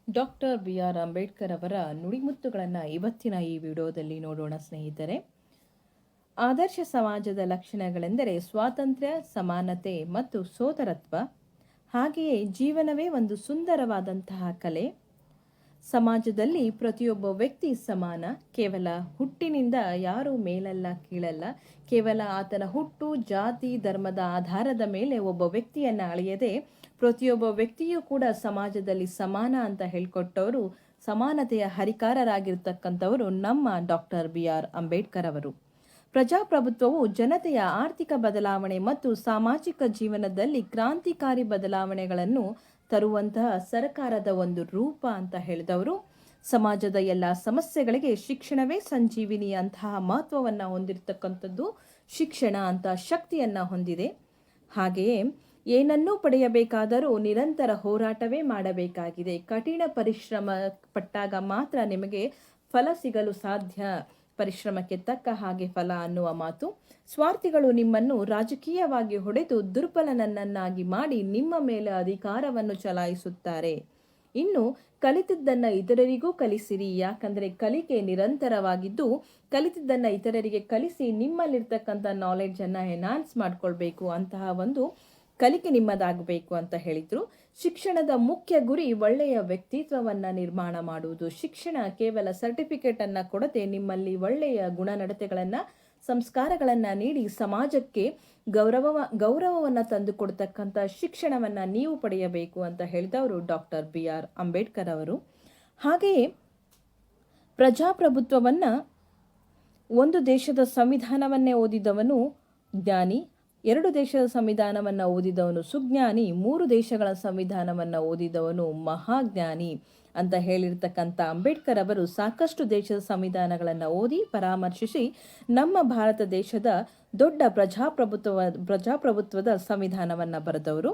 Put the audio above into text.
Doctor B R. Ambedkar ಅವರ ನುಡಿಮುತ್ತುಗಳನ್ನು ಇವತ್ತಿನ ಈ ವಿಡಿಯೋದಲ್ಲಿ ನೋಡೋಣ ಸ್ನೇಹಿತರೆ. ಆದರ್ಶ ಸಮಾಜದ ಲಕ್ಷಣಗಳೆಂದರೆ ಸ್ವಾತಂತ್ರ್ಯ, ಸಮಾನತೆ ಮತ್ತು ಸೋದರತ್ವ. ಹಾಗೆಯೇ ಜೀವನವೇ ಒಂದು ಸುಂದರವಾದಂತಹ ಕಲೆ. ಸಮಾಜದಲ್ಲಿ ಪ್ರತಿಯೊಬ್ಬ ವ್ಯಕ್ತಿ ಸಮಾನ. ಕೇವಲ ಹುಟ್ಟಿನಿಂದ ಯಾರೂ ಮೇಲಲ್ಲ ಕೀಳಲ್ಲ. ಕೇವಲ ಆತನ ಹುಟ್ಟು, ಜಾತಿ, ಧರ್ಮದ ಆಧಾರದ ಮೇಲೆ ಒಬ್ಬ ವ್ಯಕ್ತಿಯನ್ನು ಅಳೆಯದೆ ಪ್ರತಿಯೊಬ್ಬ ವ್ಯಕ್ತಿಯೂ ಕೂಡ ಸಮಾಜದಲ್ಲಿ ಸಮಾನ ಅಂತ ಹೇಳಿಕೊಟ್ಟವರು, ಸಮಾನತೆಯ ಹರಿಕಾರರಾಗಿರ್ತಕ್ಕಂಥವರು ನಮ್ಮ ಡಾಕ್ಟರ್ ಬಿ.ಆರ್. ಅಂಬೇಡ್ಕರ್ ಅವರು. ಪ್ರಜಾಪ್ರಭುತ್ವವು ಜನತೆಯ ಆರ್ಥಿಕ ಬದಲಾವಣೆ ಮತ್ತು ಸಾಮಾಜಿಕ ಜೀವನದಲ್ಲಿ ಕ್ರಾಂತಿಕಾರಿ ಬದಲಾವಣೆಗಳನ್ನು ತರುವಂತಹ ಸರ್ಕಾರದ ಒಂದು ರೂಪ ಅಂತ ಹೇಳಿದವರು. ಸಮಾಜದ ಎಲ್ಲ ಸಮಸ್ಯೆಗಳಿಗೆ ಶಿಕ್ಷಣವೇ ಸಂಜೀವಿನಿ ಅಂತಹ ಮಹತ್ವವನ್ನು ಹೊಂದಿರತಕ್ಕಂಥದ್ದು ಶಿಕ್ಷಣ ಅಂತ ಶಕ್ತಿಯನ್ನು ಹೊಂದಿದೆ. ಹಾಗೆಯೇ ಏನನ್ನೂ ಪಡೆಯಬೇಕಾದರೂ ನಿರಂತರ ಹೋರಾಟವೇ ಮಾಡಬೇಕಾಗಿದೆ. ಕಠಿಣ ಪರಿಶ್ರಮ ಪಟ್ಟಾಗ ಮಾತ್ರ ನಿಮಗೆ ಫಲ ಸಿಗಲು ಸಾಧ್ಯ. ಪರಿಶ್ರಮಕ್ಕೆ ತಕ್ಕ ಹಾಗೆ ಫಲ ಅನ್ನುವ ಮಾತು. ಸ್ವಾರ್ಥಿಗಳು ನಿಮ್ಮನ್ನು ರಾಜಕೀಯವಾಗಿ ಹೊಡೆದು ದುರ್ಬಲನನ್ನಾಗಿ ಮಾಡಿ ನಿಮ್ಮ ಮೇಲೆ ಅಧಿಕಾರವನ್ನು ಚಲಾಯಿಸುತ್ತಾರೆ. ಇನ್ನು ಕಲಿತಿದ್ದನ್ನು ಇತರರಿಗೂ ಕಲಿಸಿರಿ, ಯಾಕಂದರೆ ಕಲಿಕೆ ನಿರಂತರವಾಗಿದ್ದು ಕಲಿತಿದ್ದನ್ನು ಇತರರಿಗೆ ಕಲಿಸಿ ನಿಮ್ಮಲ್ಲಿರ್ತಕ್ಕಂಥ ನಾಲೆಡ್ಜನ್ನು ಎನ್ಹಾನ್ಸ್ ಮಾಡ್ಕೊಳ್ಬೇಕು. ಅಂತಹ ಒಂದು ಕಲಿಕೆ ನಿಮ್ಮದಾಗಬೇಕು ಅಂತ ಹೇಳಿದ್ರು. ಶಿಕ್ಷಣದ ಮುಖ್ಯ ಗುರಿ ಒಳ್ಳೆಯ ವ್ಯಕ್ತಿತ್ವವನ್ನು ನಿರ್ಮಾಣ ಮಾಡುವುದು. ಶಿಕ್ಷಣ ಕೇವಲ ಸರ್ಟಿಫಿಕೇಟ್ ಅನ್ನು ಕೊಡದೆ ನಿಮ್ಮಲ್ಲಿ ಒಳ್ಳೆಯ ಗುಣನಡತೆಗಳನ್ನು, ಸಂಸ್ಕಾರಗಳನ್ನು ನೀಡಿ ಸಮಾಜಕ್ಕೆ ಗೌರವವನ್ನು ತಂದುಕೊಡ್ತಕ್ಕಂಥ ಶಿಕ್ಷಣವನ್ನು ನೀವು ಪಡೆಯಬೇಕು ಅಂತ ಹೇಳಿದವರು ಡಾಕ್ಟರ್ ಬಿ.ಆರ್. ಅಂಬೇಡ್ಕರ್ ಅವರು. ಹಾಗೆಯೇ ಪ್ರಜಾಪ್ರಭುತ್ವವನ್ನು, ಒಂದು ದೇಶದ ಸಂವಿಧಾನವನ್ನೇ ಓದಿದವನು ಜ್ಞಾನಿ, 2 ದೇಶದ ಸಂವಿಧಾನವನ್ನು ಓದಿದವನು ಸುಜ್ಞಾನಿ, 3 ದೇಶಗಳ ಸಂವಿಧಾನವನ್ನು ಓದಿದವನು ಮಹಾಜ್ಞಾನಿ ಅಂತ ಹೇಳಿರ್ತಕ್ಕಂಥ ಅಂಬೇಡ್ಕರ್ ಅವರು ಸಾಕಷ್ಟು ದೇಶದ ಸಂವಿಧಾನಗಳನ್ನು ಓದಿ ಪರಾಮರ್ಶಿಸಿ ನಮ್ಮ ಭಾರತ ದೇಶದ ದೊಡ್ಡ ಪ್ರಜಾಪ್ರಭುತ್ವದ ಸಂವಿಧಾನವನ್ನು ಬರೆದವರು.